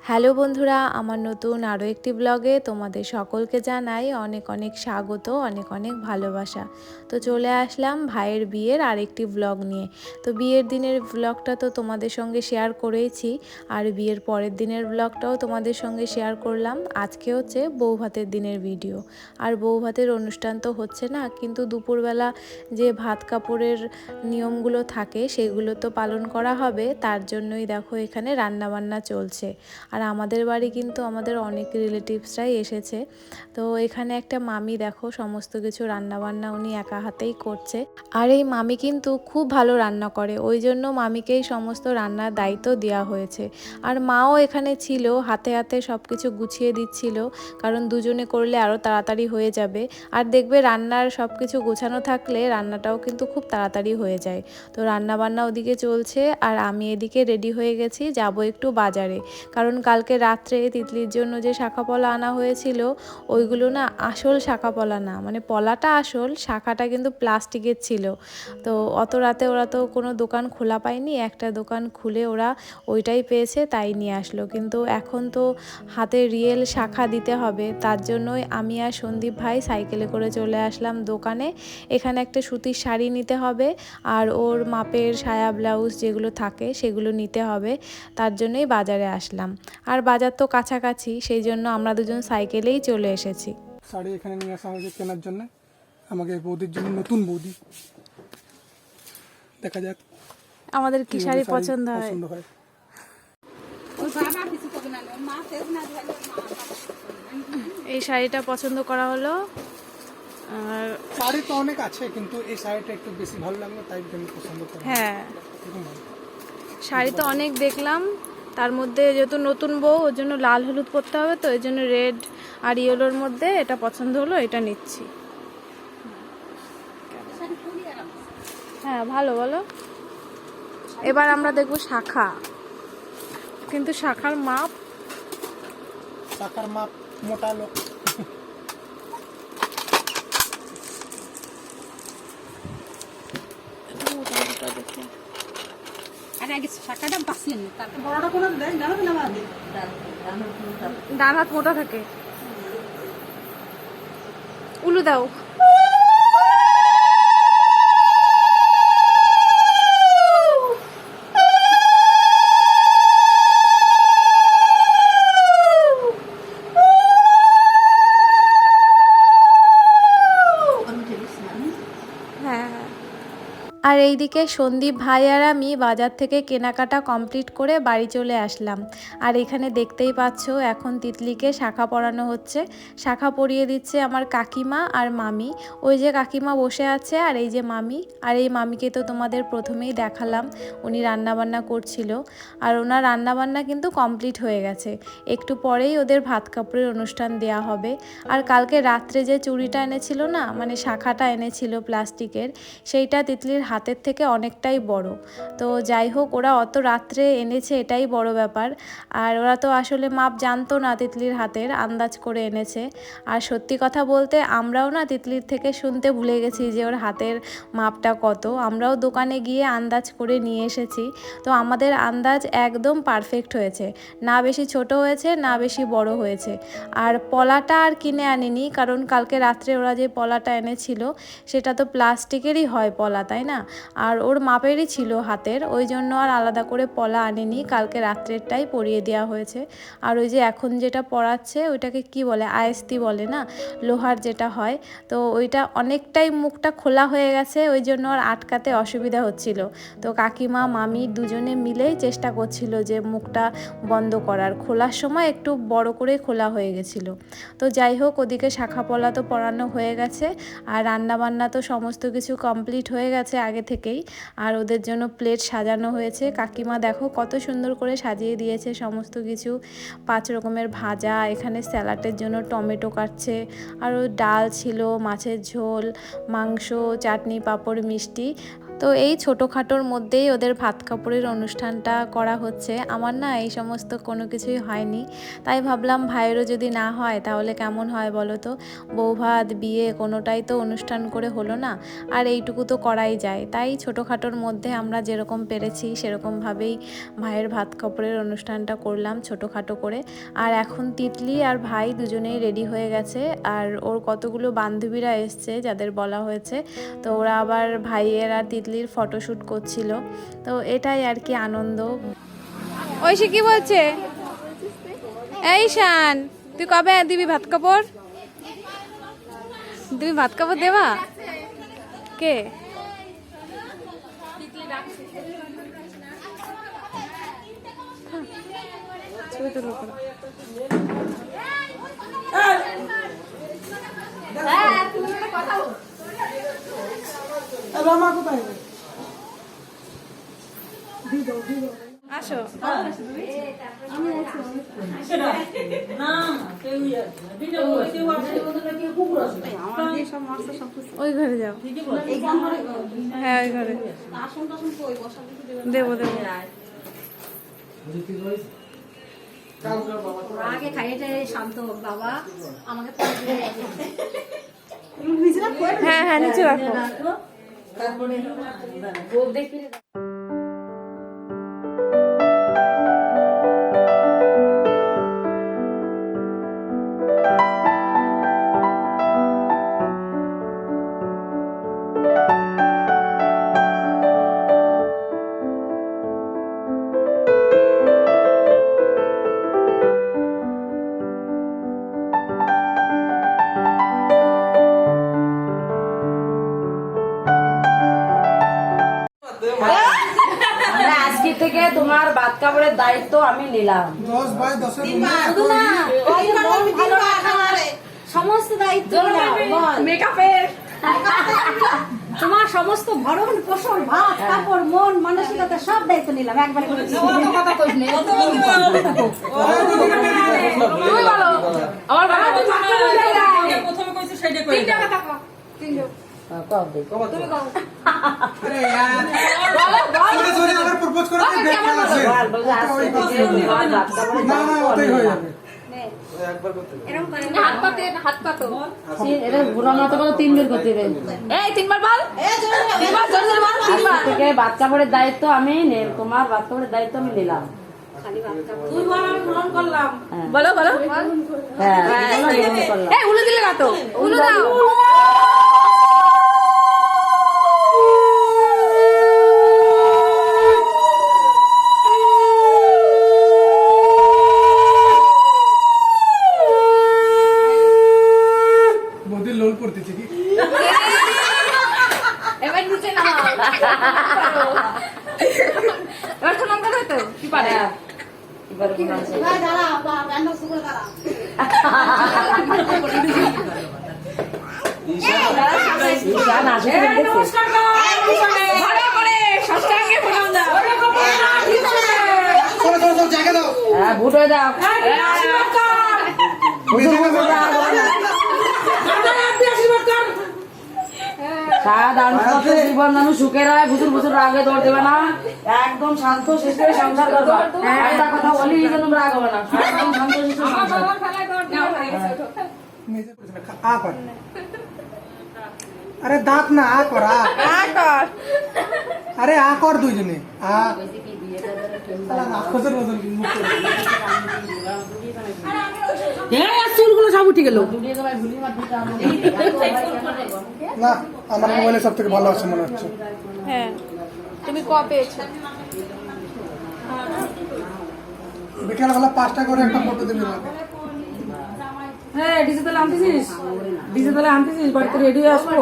Hello বন্ধুরা, আমার নতুন আরও একটি ব্লগে তোমাদের সকলকে জানাই অনেক অনেক স্বাগত, অনেক অনেক ভালোবাসা। তো চলে আসলাম ভাইয়ের বিয়ের আরেকটি ব্লগ নিয়ে। তো বিয়ের দিনের ব্লগটা তো তোমাদের সঙ্গে শেয়ার করেইছি, আর বিয়ের পরের দিনের ব্লগটাও তোমাদের সঙ্গে শেয়ার করলাম। আজকে হচ্ছে বউ ভাতের দিনের ভিডিও। আর বউ ভাতের অনুষ্ঠান তো হচ্ছে না, কিন্তু দুপুরবেলা যে ভাত কাপড়ের নিয়মগুলো থাকে সেগুলো তো পালন করা হবে। তার জন্যই দেখো এখানে রান্নাবান্না চলছে। আর আমাদের বাড়ি কিন্তু আমাদের অনেক রিলেটিভসরাই এসেছে। তো এখানে একটা মামি দেখো সমস্ত কিছু রান্নাবান্না উনি একা হাতেই করছে। আর এই মামি কিন্তু খুব ভালো রান্না করে, ওই জন্য মামিকেই সমস্ত রান্নার দায়িত্ব দেওয়া হয়েছে। আর মাও এখানে ছিল, হাতে হাতে সব কিছু গুছিয়ে দিচ্ছিল, কারণ দুজনে করলে আরও তাড়াতাড়ি হয়ে যাবে। আর দেখবে রান্নার সব কিছু গোছানো থাকলে রান্নাটাও কিন্তু খুব তাড়াতাড়ি হয়ে যায়। তো রান্নাবান্না ওদিকে চলছে, আর আমি এদিকে রেডি হয়ে গেছি, যাব একটু বাজারে। কারণ কালকে রাত্রে তিতলির জন্য যে শাঁখা পলা আনা হয়েছিল ওইগুলো না আসল শাঁখা পলা না, মানে পলাটা আসল, শাঁখাটা কিন্তু প্লাস্টিকের ছিল। তো অত রাতে ওরা তো কোনো দোকান খোলা পায়নি, একটা দোকান খুলে ওরা ওইটাই পেয়েছে, তাই নিয়ে আসলো। কিন্তু এখন তো হাতে রিয়েল শাঁখা দিতে হবে, তার জন্যই আমি আর সন্দীপ ভাই সাইকেলে করে চলে আসলাম দোকানে। এখানে একটা সুতির শাড়ি নিতে হবে, আর ওর মাপের সায়া ব্লাউজ যেগুলো থাকে সেগুলো নিতে হবে, তার জন্যই বাজারে আসলাম। আর বাজার তো কাছাকাছি, সেই জন্য আমরা দুজন সাইকেলেই চলে এসেছি। শাড়ি এখানে নিয়ে আসা হয়েছে কেনার জন্য, আমাকে বৌদির জন্য, নতুন বৌদি। দেখা যাক আমাদের কি শাড়ি পছন্দ হয়। এই শাড়িটা পছন্দ করা হলো। আর শাড়ি তো অনেক আছে, কিন্তু এই শাড়িটা একটু বেশি ভালো লাগলো, তাই আমি পছন্দ করি। হ্যাঁ, শাড়ি তো অনেক দেখলাম, তার মধ্যে যেহেতু নতুন বউ ওর জন্য লাল হলুদ পরতে হবে, তো এই জন্য রেড আর ইয়েলোর মধ্যে এটা পছন্দ হলো, এটা নিচ্ছি। হ্যাঁ ভালো, বলো। এবার আমরা দেখবো শাঁখা, কিন্তু শাঁখার মাপ মোটা লোক। ডান হাত মোটা থাকে। উলু দাও। আর এইদিকে সন্দীপ ভাই আর আমি বাজার থেকে কেনাকাটা কমপ্লিট করে বাড়ি চলে আসলাম। আর এখানে দেখতেই পাচ্ছ এখন তিতলিকে শাঁখা পরানো হচ্ছে। শাঁখা পরিয়ে দিচ্ছে আমার কাকিমা আর মামি। ওই যে কাকিমা বসে আছে, আর এই যে মামি। আর এই মামিকে তো তোমাদের প্রথমেই দেখালাম, উনি রান্নাবান্না করছিল। আর ওনার রান্নাবান্না কিন্তু কমপ্লিট হয়ে গেছে, একটু পরেই ওদের ভাত কাপড়ের অনুষ্ঠান দেয়া হবে। আর কালকে রাত্রে যে চুড়িটা এনেছিল না, মানে শাঁখাটা এনেছিল প্লাস্টিকের, সেইটা তিতলির হাতের থেকে অনেকটাই বড়। তো যাই হোক, ওরা অত রাত্রে এনেছে, এটাই বড় ব্যাপার। আর ওরা তো আসলে মাপ জানতো না তিতলির হাতের, আন্দাজ করে এনেছে। আর সত্যি কথা বলতে আমরাও না তিতলির থেকে শুনতে ভুলে গেছি যে ওর হাতের মাপটা কত। আমরাও দোকানে গিয়ে আন্দাজ করে নিয়ে এসেছি, তো আমাদের আন্দাজ একদম পারফেক্ট হয়েছে, না বেশি ছোট হয়েছে না বেশি বড় হয়েছে। আর পলাটা আর কিনে আনিনি, কারণ কালকে রাত্রে ওরা যে পলাটা এনেছিল সেটা তো প্লাস্টিকেরই হয় পলা, তাই না? আর ওর মাপেরই ছিল হাতের, ওই জন্য আর আলাদা করে পলা আনেনি, কালকে রাত্রেরটাই পরিয়ে দেওয়া হয়েছে। আর ওই যে এখন যেটা পরাচ্ছে ওইটাকে কি বলে, আয়েস্তি বলে না, লোহার যেটা হয়, তো ওইটা অনেকটাই মুখটা খোলা হয়ে গেছে, ওই জন্য আর আটকাতে অসুবিধা হচ্ছিল। তো কাকিমা মামি দুজনে মিলেই চেষ্টা করছিল যে মুখটা বন্ধ করার, খোলার সময় একটু বড় করে খোলা হয়ে গেছিলো। তো যাই হোক, ওদিকে শাঁখা পলা তো পরানো হয়ে গেছে, আর রান্নাবান্না তো সমস্ত কিছু কমপ্লিট হয়ে গেছে আগে থেকেই। আর ওদের জন্য প্লেট সাজানো হয়েছে, কাকিমা দেখো কত সুন্দর করে সাজিয়ে দিয়েছে সমস্ত কিছু। 5 রকমের ভাজা, এখানে স্যালাডের জন্য টমেটো কাটছে, আরও ডাল ছিল, মাছের ঝোল, মাংস, চাটনি, পাঁপড়, মিষ্টি। তো এই ছোটোখাটোর মধ্যেই ওদের ভাত কাপড়ের অনুষ্ঠানটা করা হচ্ছে। আমার না এই সমস্ত কোনো কিছুই হয়নি, তাই ভাবলাম ভাইয়েরও যদি না হয় তাহলে কেমন হয় বলো তো। বৌভাত বিয়ে কোনোটাই তো অনুষ্ঠান করে হলো না, আর এইটুকু তো করাই যায়। তাই ছোটোখাটোর মধ্যে আমরা যেরকম পেরেছি সেরকমভাবেই ভাইয়ের ভাত কাপড়ের অনুষ্ঠানটা করলাম ছোটোখাটো করে। আর এখন তিতলি আর ভাই দুজনেই রেডি হয়ে গেছে, আর ওর কতগুলো বান্ধবীরা এসছে যাদের বলা হয়েছে, তো ওরা আবার ভাইয়ের আর তিতলির ফটোশ্যুট করছিল। তো এটাই আর কি আনন্দ। ঐশী কি বলছে? এই শান, তুই কবে দিবি ভাত কাপড়? তুমি ভাত কাপড় দেবা? কে? ছবি তুলো করো। আসো। ওই ঘরে যাও। হ্যাঁ ওই ঘরে দেবো দেবো। আগে খাইয়ে শান্ত হোক বাবা, আমাকে হ্যাঁ হ্যাঁ নিচে রাখো। তারপরে আজকে থেকে তোমার ভাত কাপড়ের দায়িত্ব আমি নিলাম। 10 বাই 10 সমস্ত দায়িত্ব মেকআপের, তোমার সমস্ত ভরণ পোষণ, ভাত কাপড় মন মানসিকতা সব দায়িত্ব নিলাম একবারে করে। প্রথমে কইছি সেটা কই প্রপোজ করে না না ওটাই হয়ে যাবে। ভাত কাপড়ের দায়িত্ব আমি তোমার ভাত কাপড়ের দায়িত্ব আমি নিলাম। বলো বলো। হ্যাঁ উলু দিলে না তো, উলু দাও। মোদি লোল পড়তেছে কি? এবার নিচে নামাও। এবার তো নামতে হতো কি পারে। জায়গা দাও, ভোট হয়ে দাও। জীবন মানুষ সুখের হয়, বুঝুর বুঝুর রাগে দৌড় দেবে না, একদম শান্ত শিষ্টে সংসার করবা। একটা কথা বলি এই জন্য রাগ হবে না, একদম শান্ত শিষ্টে সংসার। আ কর, আরে দাঁত না আ কর, আ কর, আরে আ কর দুইজনে আ। চুলগুলো সব উঠে গেল। না আমার মোবাইলে সব থেকে ভালো আছে মনে হচ্ছে। হ্যাঁ তুমি ক পেয়েছো? বিকেলবেলা 5টা করে একটা ফটো দিবি আমাকে। হ্যাঁ ডিজে তাহলে আনতেছিস, ডিজে তাহলে আনতেছিস, বাড়িতে রেডি হয়ে আসবো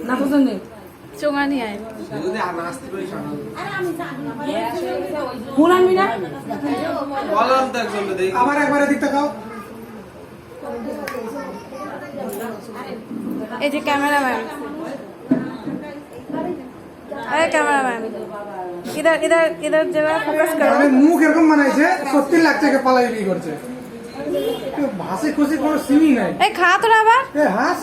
না পছন্দ চোঙা নিয়ে আয়। ফুল আনবি না? আবার একবারে দিকটা খাও। এই যে ক্যামেরাম্যান, আরে ক্যামেরাম্যান इधर इधर इधर जरा फोकस करो। মানে মুখ এরকম বানাইছে সত্যি লাগছে যে পালাই বিয়ে করছে। ভাসি খুশি কোনো সিনই নাই। এই খা তোরা আবার। এ হাস,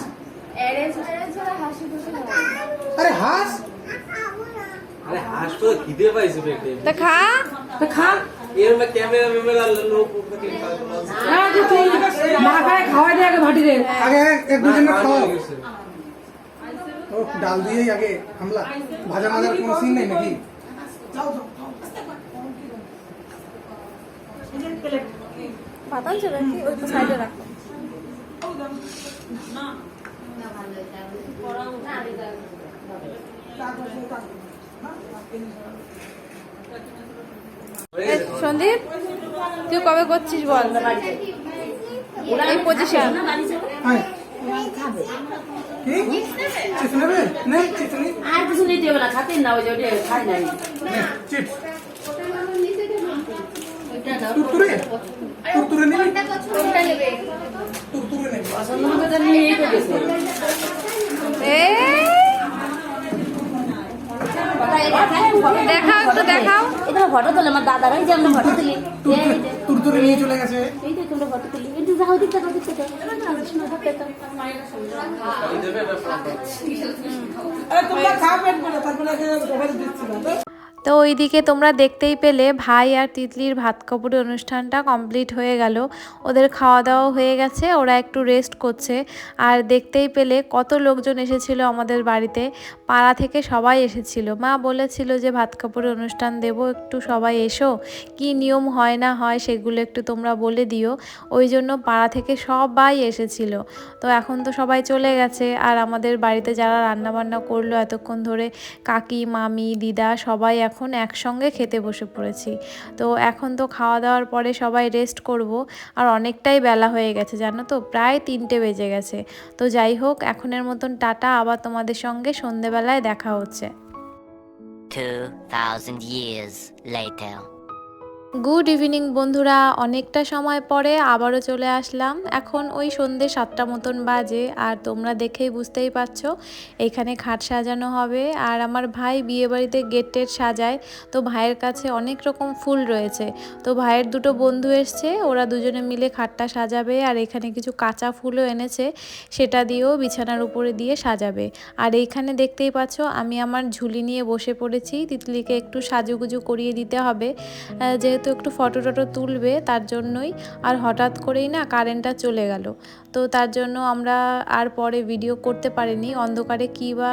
আরে হাস। अरे हासपो খিদে পাইছে পেটে তা খা। তো খা। এর মধ্যে ক্যামেরা লোক হ্যাঁ, যে তুই মা খায় খাওয়াই দে আগে ভাটি রে। আগে এক দুজন খাওয়াও। ও ডাল দিয়েই আগে হামলা, ভাজা মাজার কোনো সিন নেই নাকি? ভাত আনছে নাকি? ওই তো সাইডে রাখ। সন্দীপ, তুই কবে করছিস বল? এই পজিশন। হ্যাঁ। কি? চিপস নেবে? নে, চিপস নে। আর কিছু নিতে হবে না, খাতে না, ওই যে ওটা খাই নাই। নে, চিপস। তুরতুরে? তুরতুরে নেবে? তুরতুরে নেবে। পছন্দ মতো তো নিয়েই তো গেছে। দেখাও একটু, দেখাও। এটা ফটো তুলে আমার দাদারাই যে আমরা ফটো তুলি। তুরতুরে নিয়ে চলে গেছে। এই যে তোমরা ফটো তুলি, একটু যাও দিতে যাও দিতে যাও। আরে তোমরা খাও পেট ভরে, তারপরে আগে গোবর দিচ্ছি না। তো ওইদিকে তোমরা দেখতেই পেলে ভাই আর তিতলির ভাত কাপড়ের অনুষ্ঠানটা কমপ্লিট হয়ে গেল। ওদের খাওয়া দাওয়া হয়ে গেছে, ওরা একটু রেস্ট করছে। আর দেখতেই পেলে কত লোকজন এসেছিল আমাদের বাড়িতে, পাড়া থেকে সবাই এসেছিল। মা বলেছিল যে ভাত কাপড়ের অনুষ্ঠান দেব, একটু সবাই এসো, কি নিয়ম হয় না হয় সেগুলো একটু তোমরা বলে দিও। ওই জন্য পাড়া থেকে সবাই এসেছিল। তো এখন তো সবাই চলে গেছে, আর আমাদের বাড়িতে যারা রান্নাবান্না করলো এতক্ষণ ধরে, কাকি, মামি, দিদা, সবাই এখন একসঙ্গে খেতে বসে পড়েছি। তো এখন তো খাওয়া দাওয়ার পরে সবাই রেস্ট করব। আর অনেকটাই বেলা হয়ে গেছে জানো তো, প্রায় 3টে বেজে গেছে। তো যাই হোক, এখনের মতন টাটা, আবার তোমাদের সঙ্গে সন্ধেবেলায় দেখা হচ্ছে। 2000 years later. গুড ইভিনিং বন্ধুরা, অনেকটা সময় পরে আবারও চলে আসলাম। এখন ওই সন্ধ্যে 7টা মতন বাজে, আর তোমরা দেখেই বুঝতেই পারছো এখানে খাট সাজানো হবে। আর আমার ভাই বিয়েবাড়িতে গেট টেট সাজায়, তো ভাইয়ের কাছে অনেক রকম ফুল রয়েছে। তো ভাইয়ের দুটো বন্ধু এসছে, ওরা দুজনে মিলে খাটটা সাজাবে। আর এখানে কিছু কাঁচা ফুলও এনেছে, সেটা দিয়েও বিছানার উপরে দিয়ে সাজাবে। আর এইখানে দেখতেই পাচ্ছ আমি আমার ঝুলি নিয়ে বসে পড়েছি, তিতলিকে একটু সাজুগুজু করিয়ে দিতে হবে, যেহেতু একটু ফটো টটো তুলবে তার জন্যই। আর হঠাৎ করেই না কারেন্টটা চলে গেল, তো তার জন্য আমরা আর পরে ভিডিও করতে পারিনি। অন্ধকারে কী বা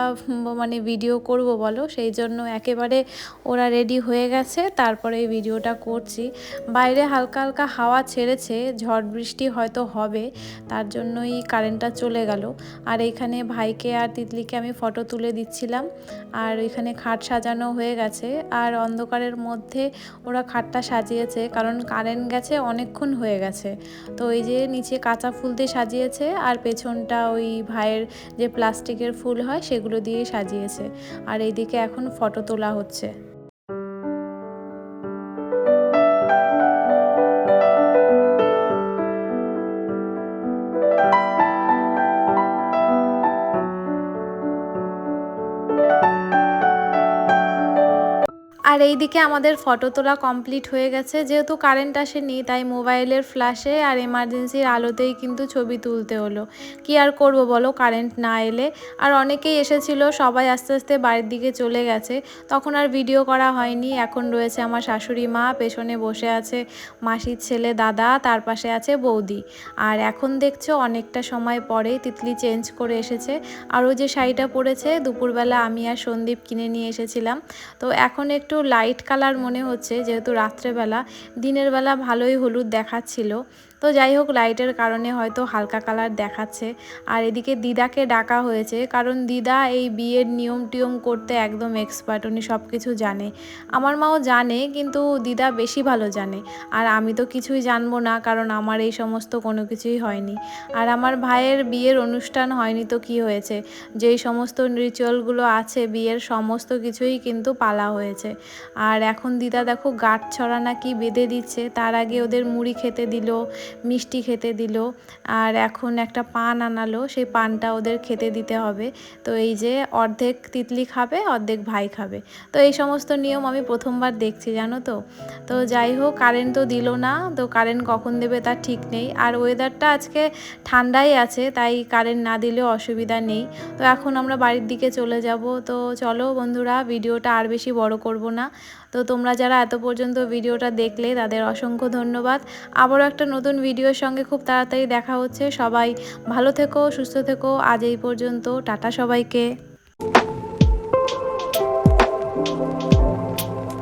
মানে ভিডিও করব বলো, সেই জন্য একেবারে ওরা রেডি হয়ে গেছে তারপরে এই ভিডিওটা করছি। বাইরে হালকা হালকা হাওয়া ছেড়েছে, ঝড় বৃষ্টি হয়তো হবে, তার জন্যই কারেন্টটা চলে গেল। আর এইখানে ভাইকে আর তিতলিকে আমি ফটো তুলে দিচ্ছিলাম। আর এখানে খাট সাজানো হয়ে গেছে, আর অন্ধকারের মধ্যে ওরা খাটটা সাজিয়েছে, কারণ কারেন্ট গেছে অনেকক্ষণ হয়ে গেছে। তো এই যে নিচে কাঁচা ফুল দিয়ে সাজিয়েছে, আর পেছনটা ওই ভাইয়ের যে প্লাস্টিকের ফুল হয় সেগুলো দিয়ে সাজিয়েছে। আর এইদিকে এখন ফটো তোলা হচ্ছে। আর এইদিকে আমাদের ফটো তোলা কমপ্লিট হয়ে গেছে। যেহেতু কারেন্ট আসেনি, তাই মোবাইলের ফ্ল্যাশে আর এমার্জেন্সির আলোতেই কিন্তু ছবি তুলতে হলো। কি আর করব বলো, কারেন্ট না এলে। আর অনেকেই এসেছিল, সবাই আস্তে আস্তে বাড়ির দিকে চলে গেছে, তখন আর ভিডিও করা হয়নি। এখন রয়েছে আমার শাশুড়ি মা, পেছনে বসে আছে মাসির ছেলে দাদা, তার পাশে আছে বৌদি। আর এখন দেখছো অনেকটা সময় পরে তিতলি চেঞ্জ করে এসেছে। আর ও যে শাড়িটা পরেছে দুপুরবেলা আমি আর সন্দীপ কিনে নিয়ে এসেছিলাম। তো এখন একটু লাইট কালার মনে হচ্ছে, যেহেতু রাত্রেবেলা, দিনের বেলা ভালোই হলুদ দেখাচ্ছিল। তো যাই হোক, লাইটের কারণে হয়তো হালকা কালার দেখাচ্ছে। আর এদিকে দিদাকে ডাকা হয়েছে, কারণ দিদা এই বিয়ের নিয়ম টিয়ম করতে একদম এক্সপার্ট, উনি সব কিছু জানে। আমার মাও জানে, কিন্তু দিদা বেশি ভালো জানে। আর আমি তো কিছুই জানবো না, কারণ আমার এই সমস্ত কোনো কিছুই হয়নি। আর আমার ভাইয়ের বিয়ের অনুষ্ঠান হয়নি তো কি হয়েছে, যেই সমস্ত রিচুয়ালগুলো আছে বিয়ের, সমস্ত কিছুই কিন্তু পালা হয়েছে। আর এখন দিদা দেখো গাঁট ছড়া নাকি বেঁধে দিচ্ছে, তার আগে ওদের মুড়ি খেতে দিল, মিষ্টি খেতে দিল, আর এখন একটা পান আনালো, সেই পানটা ওদের খেতে দিতে হবে। তো এই যে অর্ধেক তিতলি খাবে, অর্ধেক ভাই খাবে। তো এই সমস্ত নিয়ম আমি প্রথমবার দেখছি, জানো তো। তো যাই হোক, কারেন্ট তো দিল না, তো কারেন্ট কখন দেবে তার ঠিক নেই। আর ওয়েদারটা আজকে ঠান্ডাই আছে, তাই কারেন্ট না দিলেও অসুবিধা নেই। তো এখন আমরা বাড়ির দিকে চলে যাব। তো চলো বন্ধুরা, ভিডিওটা আর বেশি বড় করব না। তো তোমরা যারা এত পর্যন্ত ভিডিওটা দেখলে তাদের অসংখ্য ধন্যবাদ। আবারও একটা নতুন ভিডিওর সঙ্গে খুব তাড়াতাড়ি দেখা হচ্ছে। সবাই ভালো থেকো, সুস্থ থেকো। আজ এই পর্যন্ত, টাটা সবাইকে।